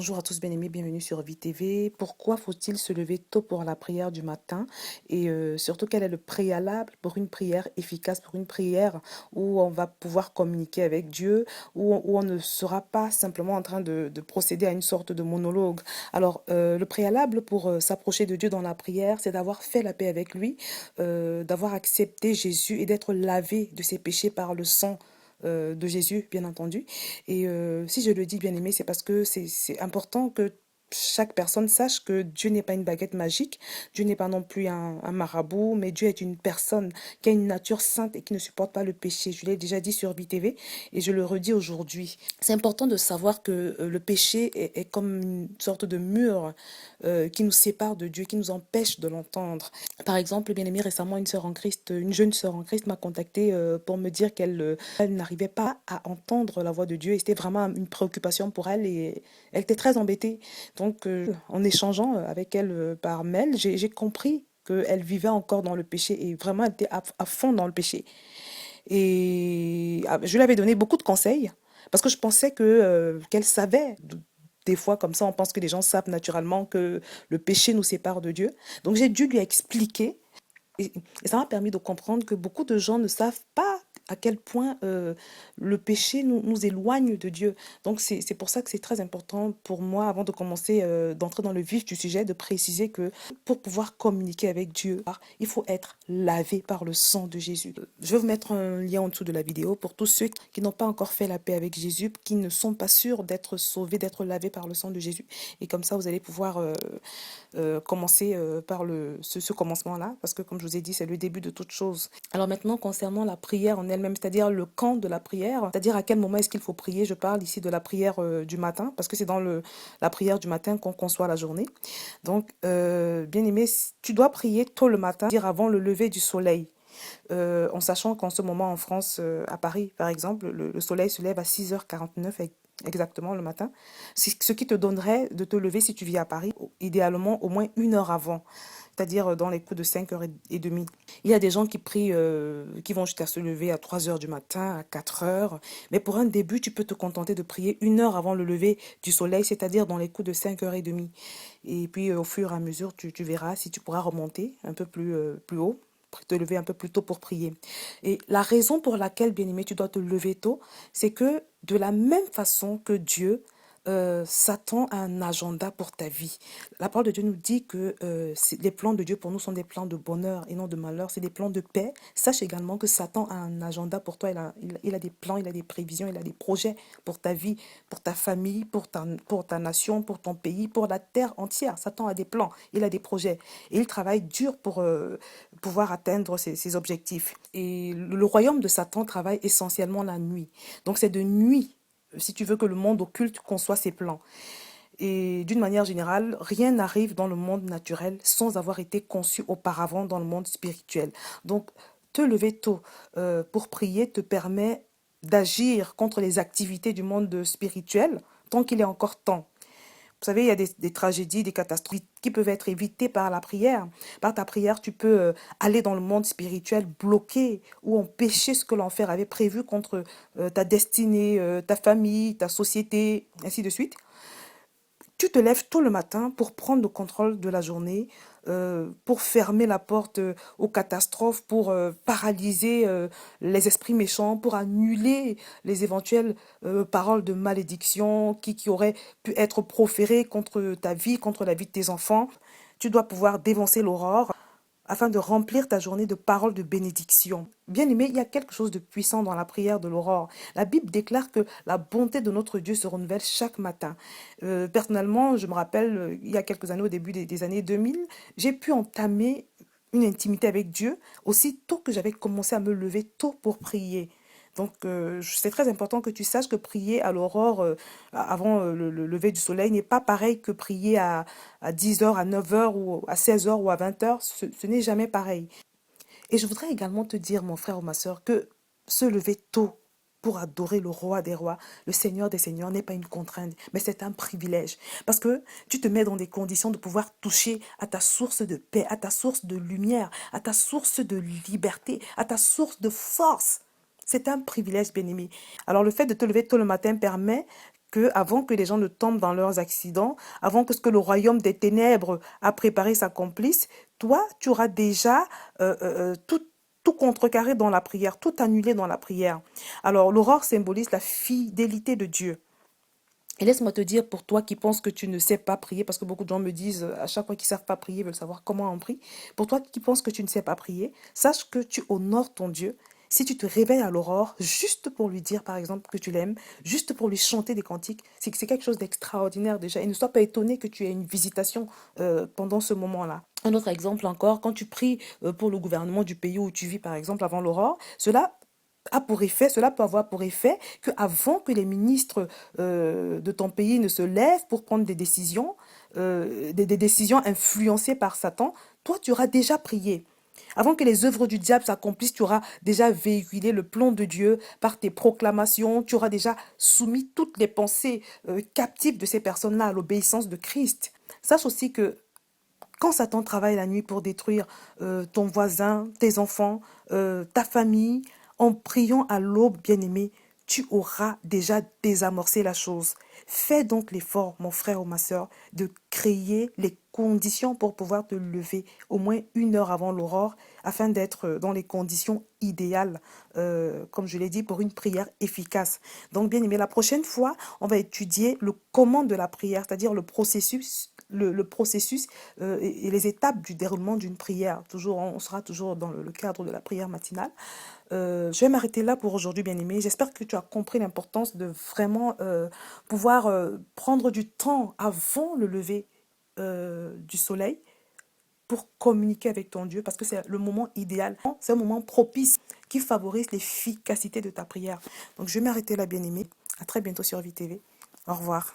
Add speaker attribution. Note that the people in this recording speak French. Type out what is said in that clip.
Speaker 1: Bonjour à tous bien-aimés, bienvenue sur Vie TV. Pourquoi faut-il se lever tôt pour la prière du matin? Et surtout, quel est le préalable pour une prière efficace, pour une prière où on va pouvoir communiquer avec Dieu, où on ne sera pas simplement en train de procéder à une sorte de monologue. Alors, le préalable pour s'approcher de Dieu dans la prière, c'est d'avoir fait la paix avec lui, d'avoir accepté Jésus et d'être lavé de ses péchés par le sang de Jésus, bien entendu. Et si je le dis bien aimé, c'est parce que c'est important que chaque personne sache que Dieu n'est pas une baguette magique, Dieu n'est pas non plus un marabout, mais Dieu est une personne qui a une nature sainte et qui ne supporte pas le péché. Je l'ai déjà dit sur BTV et je le redis aujourd'hui. C'est important de savoir que le péché est comme une sorte de mur qui nous sépare de Dieu, qui nous empêche de l'entendre. Par exemple, bien aimé, récemment, une sœur en Christ, une jeune sœur en Christ m'a contactée pour me dire qu'elle elle n'arrivait pas à entendre la voix de Dieu et c'était vraiment une préoccupation pour elle et elle était très embêtée. Donc, en échangeant avec elle par mail, j'ai compris qu'elle vivait encore dans le péché et vraiment elle était à fond dans le péché. Et je lui avais donné beaucoup de conseils parce que je pensais qu'elle savait. Des fois, comme ça, on pense que les gens savent naturellement que le péché nous sépare de Dieu. Donc, j'ai dû lui expliquer et ça m'a permis de comprendre que beaucoup de gens ne savent pas à quel point le péché nous éloigne de Dieu. Donc c'est pour ça que c'est très important pour moi, avant de commencer, d'entrer dans le vif du sujet, de préciser que pour pouvoir communiquer avec Dieu, il faut être lavé par le sang de Jésus. Je vais vous mettre un lien en dessous de la vidéo pour tous ceux qui n'ont pas encore fait la paix avec Jésus, qui ne sont pas sûrs d'être sauvés, d'être lavés par le sang de Jésus. Et comme ça, vous allez pouvoir commencer par ce commencement-là, parce que comme je vous ai dit, c'est le début de toute chose. Alors maintenant, concernant la prière en elle-même, c'est-à-dire le camp de la prière, c'est-à-dire à quel moment est-ce qu'il faut prier, je parle ici de la prière du matin, parce que c'est dans la prière du matin qu'on conçoit la journée. Donc, bien aimé, tu dois prier tôt le matin, c'est-à-dire avant le lever du soleil. En sachant qu'en ce moment en France, à Paris par exemple, le soleil se lève à 6h49 exactement le matin, ce qui te donnerait de te lever si tu vis à Paris, idéalement au moins 1 heure avant, c'est-à-dire dans les coups de 5h30. Il y a des gens qui prient, qui vont jusqu'à se lever à 3h du matin, à 4h, mais pour un début, tu peux te contenter de prier 1 heure avant le lever du soleil, c'est-à-dire dans les coups de 5h30. Et puis au fur et à mesure, tu verras si tu pourras remonter un peu plus haut, te lever un peu plus tôt pour prier. Et la raison pour laquelle, bien-aimé, tu dois te lever tôt, c'est que de la même façon que Dieu s'attend à un agenda pour ta vie. La parole de Dieu nous dit que les plans de Dieu pour nous sont des plans de bonheur et non de malheur, c'est des plans de paix. Sache également que Satan a un agenda pour toi, il a des plans, il a des prévisions, il a des projets pour ta vie, pour ta famille, pour ta nation, pour ton pays, pour la terre entière. Satan a des plans, il a des projets et il travaille dur pour pouvoir atteindre ses objectifs. Et le royaume de Satan travaille essentiellement la nuit. Donc c'est de nuit si tu veux que le monde occulte conçoit ses plans. Et d'une manière générale, rien n'arrive dans le monde naturel sans avoir été conçu auparavant dans le monde spirituel. Donc, te lever tôt pour prier te permet d'agir contre les activités du monde spirituel tant qu'il est encore temps. Vous savez, il y a des tragédies, des catastrophes qui peuvent être évitées par la prière. Par ta prière, tu peux aller dans le monde spirituel, bloquer ou empêcher ce que l'enfer avait prévu contre ta destinée, ta famille, ta société, ainsi de suite. Tu te lèves tôt le matin pour prendre le contrôle de la journée, pour fermer la porte aux catastrophes, pour paralyser les esprits méchants, pour annuler les éventuelles paroles de malédiction qui auraient pu être proférées contre ta vie, contre la vie de tes enfants. Tu dois pouvoir dévancer l'aurore afin de remplir ta journée de paroles de bénédiction. Bien aimé, il y a quelque chose de puissant dans la prière de l'aurore. La Bible déclare que la bonté de notre Dieu se renouvelle chaque matin. Personnellement, je me rappelle, il y a quelques années, au début des années 2000, j'ai pu entamer une intimité avec Dieu aussitôt que j'avais commencé à me lever tôt pour prier. Donc, c'est très important que tu saches que prier à l'aurore, avant le lever du soleil, n'est pas pareil que prier à 10h, à 9h, ou à 16h, ou à 20h. Ce n'est jamais pareil. Et je voudrais également te dire, mon frère ou ma soeur, que se lever tôt pour adorer le roi des rois, le Seigneur des seigneurs, n'est pas une contrainte, mais c'est un privilège. Parce que tu te mets dans des conditions de pouvoir toucher à ta source de paix, à ta source de lumière, à ta source de liberté, à ta source de force. C'est un privilège, bien-aimé. Alors, le fait de te lever tôt le matin permet que avant que les gens ne tombent dans leurs accidents, avant que ce que le royaume des ténèbres a préparé s'accomplisse, toi, tu auras déjà tout contrecarré dans la prière, tout annulé dans la prière. Alors, l'aurore symbolise la fidélité de Dieu. Et laisse-moi te dire, pour toi qui penses que tu ne sais pas prier, parce que beaucoup de gens me disent à chaque fois qu'ils ne savent pas prier, veulent savoir comment on prie. Pour toi qui penses que tu ne sais pas prier, sache que tu honores ton Dieu. Si tu te réveilles à l'aurore, juste pour lui dire, par exemple, que tu l'aimes, juste pour lui chanter des cantiques, c'est que c'est quelque chose d'extraordinaire déjà. Et ne sois pas étonné que tu aies une visitation pendant ce moment-là. Un autre exemple encore, quand tu pries pour le gouvernement du pays où tu vis, par exemple, avant l'aurore, cela peut avoir pour effet que avant que les ministres de ton pays ne se lèvent pour prendre des décisions, des décisions influencées par Satan, toi tu auras déjà prié. Avant que les œuvres du diable s'accomplissent, tu auras déjà véhiculé le plan de Dieu par tes proclamations, tu auras déjà soumis toutes les pensées captives de ces personnes-là à l'obéissance de Christ. Sache aussi que quand Satan travaille la nuit pour détruire ton voisin, tes enfants, ta famille, en priant à l'aube, bien-aimé, tu auras déjà désamorcé la chose. Fais donc l'effort, mon frère ou ma soeur, de créer les conditions pour pouvoir te lever au moins 1 heure avant l'aurore, afin d'être dans les conditions idéales, comme je l'ai dit, pour une prière efficace. Donc, bien aimé, la prochaine fois, on va étudier le comment de la prière, c'est-à-dire le processus et les étapes du déroulement d'une prière. Toujours, on sera toujours dans le cadre de la prière matinale. Je vais m'arrêter là pour aujourd'hui, bien-aimé. J'espère que tu as compris l'importance de vraiment pouvoir prendre du temps avant le lever du soleil pour communiquer avec ton Dieu, parce que c'est le moment idéal, c'est un moment propice qui favorise l'efficacité de ta prière. Donc, je vais m'arrêter là, bien-aimé. À très bientôt sur VTV. Au revoir.